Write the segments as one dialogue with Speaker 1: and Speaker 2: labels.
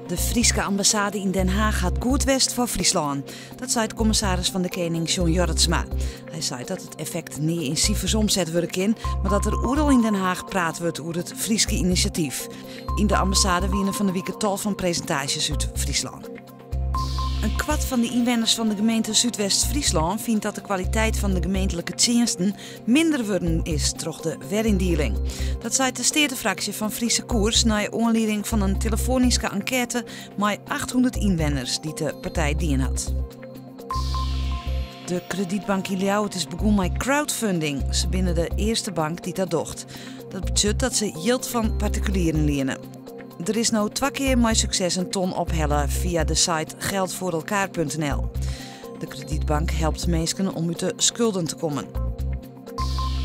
Speaker 1: De Friese ambassade in Den Haag gaat goed west voor Friesland. Dat zei de commissaris van de Koning, John Jorritsma. Hij zei dat het effect niet in cijfers omzet wordt in, maar dat er overal in Den Haag praat wordt over het Frieske initiatief. In de ambassade wienen van de week tal van presentaties uit Friesland. Een kwart van de inwoners van de gemeente Zuidwest-Friesland vindt dat de kwaliteit van de gemeentelijke diensten minder worden is door de werindeling. Dat zei de stedenfractie van Friese Koers na aanleiding van een telefonische enquête met 800 inwoners die de partij dien had. De kredietbank in Ljouwert is begonnen met crowdfunding. Ze binnen de eerste bank die dat docht. Dat betekent dat ze geld van particulieren lenen. Er is nou 2 keer met succes een ton ophellen via de site geldvoorelkaar.nl. De kredietbank helpt mensen om uit de schulden te komen.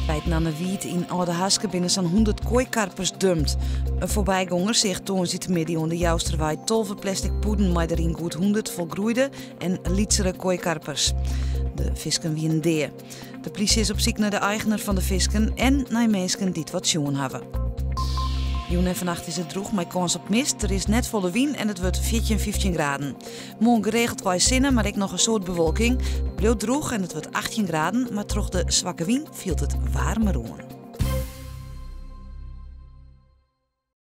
Speaker 1: Bij het Nannewiet in Oudehaske binnen zo'n 100 kooikarpers dumpt. Een voorbijganger zegt toen zit midden onder de Jousterwij 12 plastic poeden met erin goed 100 volgroeide en lietsere kooikarpers. De visken wienen deer. De politie is op zoek naar de eigenaar van de visken en naar mensen die het wat schoon hebben. Joen en vannacht is het droog met kans op mist. Er is net volle wien en het wordt 14-15 graden. Morgen geregeld bij zinnen, maar ik nog een soort bewolking. Het blijft droog en het wordt 18 graden, maar troch de zwakke wien viel het warmer aan.